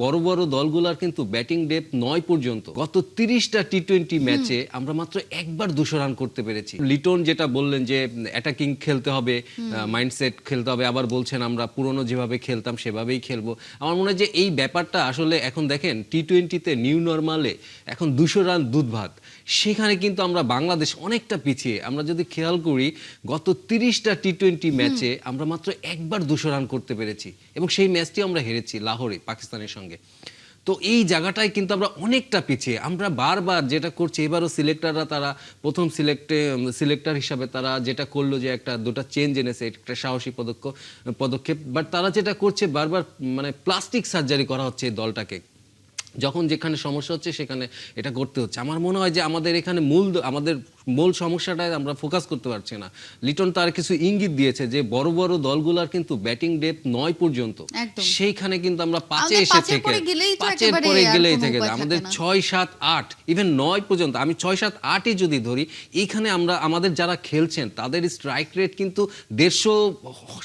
বড় বড় দলগুলোর কিন্তু ব্যাটিং ডেপথ ৯ পর্যন্ত। গত ৩০টা টি-20 ম্যাচে আমরা মাত্র একবার ২০০ রান করতে পেরেছি। লিটন যেটা বললেন যে অ্যাটাকিং খেলতে হবে, মাইন্ডসেট খেলতে হবে, আবার বলছেন আমরা পুরনো যেভাবে খেলতাম সেভাবেই খেলবো। আমার মনে হয় যে এই ব্যাপারটা আসলে এখন দেখেন টি-20তে নিউ নরমালে এখন ২০০ রান দুধ ভাত। সেখানে কিন্তু আমরা বাংলাদেশ অনেকটা পিছিয়ে। আমরা যদি খেয়াল করি গত ৩০টা টি-20 ম্যাচে আমরা মাত্র একবার ২০০ রান করতে পেরেছি এবং সেই ম্যাচটি আমরা হেরেছি লাহোরে পাকিস্তানের সঙ্গে। তো এই জায়গাটায় কিন্তু আমরা অনেকটা পিছিয়ে। আমরা বারবার যেটা করছি, এবারও সিলেক্টররা তারা প্রথম সিলেক্টর হিসাবে তারা যেটা করলো যে একটা দুটা চেঞ্জ এনেছে, একটা সাহসী পদক্ষেপ। বাট তারা যেটা করছে বারবার মানে প্লাস্টিক সার্জারি করা হচ্ছে এই দলটাকে। যখন যেখানে সমস্যা হচ্ছে সেখানে এটা করতে হচ্ছে। আমার মনে হয় যে আমাদের এখানে আমাদের মূল সমস্যাটায় আমরা ফোকাস করতে পারছি না। লিটন তার কিছু ইঙ্গিত দিয়েছে যে বড় বড় দলগুলোর কিন্তু ব্যাটিং ডেপথ ৯ পর্যন্ত। সেইখানে কিন্তু আমরা ৫-এ এসে থেকে ৫-এর পরে গেলেই থেকে আমাদের ৬, ৭, ৮ ইভেন ৯ পর্যন্ত। আমি ৬, ৭, ৮ই যদি ধরি, এইখানে আমরা আমাদের যারা খেলছেন তাদের স্ট্রাইক রেট কিন্তু ১৫০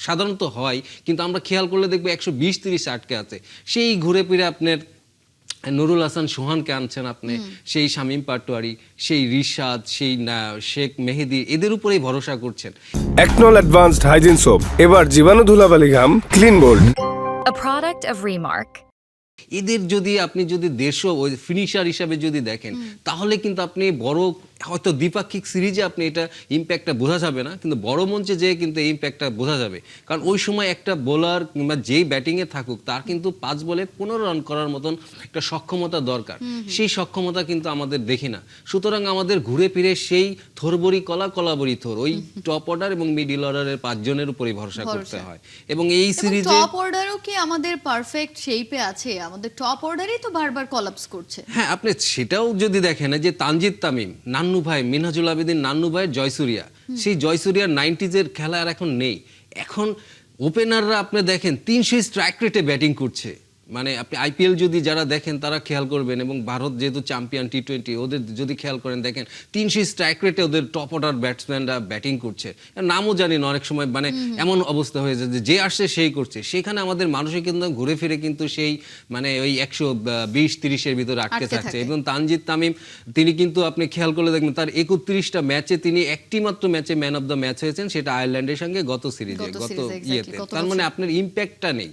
সাধারণত হয়, কিন্তু আমরা খেয়াল করলে দেখবো ১২০-৩০ আটকে আছে। সেই ঘুরে ফিরে আপনার নুরুল হাসান সোহানকে আনছেন আপনি, সেই শামীম পাটোয়ারি, সেই রিশাদ, সেই শেখ মেহেদি, এদের উপরেই ভরসা করছেন। একনল অ্যাডভান্সড হাইজিন সোপ এবার জীবাণু ধুলাবালি ঘাম clean bold, a product of Remark. এদের যদি আপনি যদি দেশও ওই ফিনিশার হিসাবে যদি দেখেন, তাহলে কিন্তু আপনি বড় হয়তো দ্বিপাক্ষিক সিরিজে আপনি এটা ইম্প্যাক্টটা বোঝা যাবে না, কিন্তু বড় মঞ্চে যেয়ে কিন্তু এই ইম্প্যাক্টটা বোঝা যাবে। কারণ ওই সময় একটা বোলার কিংবা যেই ব্যাটিংয়ে থাকুক তার কিন্তু ৫ বলে ১৫ রান করার মতন একটা সক্ষমতা দরকার। সেই সক্ষমতা কিন্তু আমাদের দেখি না। সুতরাং আমাদের ঘুরে ফিরে সেই থরবরি কলাবরি থর ওই টপ অর্ডার এবং মিডল অর্ডারের ৫ জনের উপরেই ভরসা করতে হয়। এবং এই সিরিজে টপ অর্ডারও কি আমাদের পারফেক্ট শেপে আছে? আমাদের টপ অর্ডারই তো বারবার কলাপস করছে। হ্যাঁ, আপনি সেটাও যদি দেখেন যে তানজিদ তামিম, নান্নু ভাই, মিনহাজুল আবেদিন নান্নু ভাইয়ের জয়সূরিয়া, সেই জয়সূরিয়ার 90s খেলা আর এখন নেই। এখন ওপেনাররা আপনি দেখেন ৩০০ স্ট্রাইক রেটে ব্যাটিং করছে। মানে আপনি আইপিএল যদি যারা দেখেন তারা খেয়াল করবেন, এবং ভারত যেহেতু চ্যাম্পিয়ন টি-20, ওদের যদি খেয়াল করেন দেখেন ৩০০ স্ট্রাইক রেটে ওদের টপ অর্ডার ব্যাটসম্যানরা ব্যাটিং করছে। নামও জানি না অনেক সময়, মানে এমন অবস্থা হয়ে যায় যে আসছে সেই করছে। সেখানে আমাদের মানুষে কিন্তু ঘুরে ফিরে কিন্তু সেই মানে ওই ১২০-৩০-এর ভিতরে আটকে থাকছে। এবং তানজিদ তামিম, তিনি কিন্তু আপনি খেয়াল করলে দেখবেন তার ৩১টা ম্যাচে তিনি একটি মাত্র ম্যাচে ম্যান অফ দ্য ম্যাচ হয়েছেন, সেটা আয়ারল্যান্ডের সঙ্গে গত সিরিজে, গত ইয়েতে। তার মানে আপনার ইম্প্যাক্টটা নেই।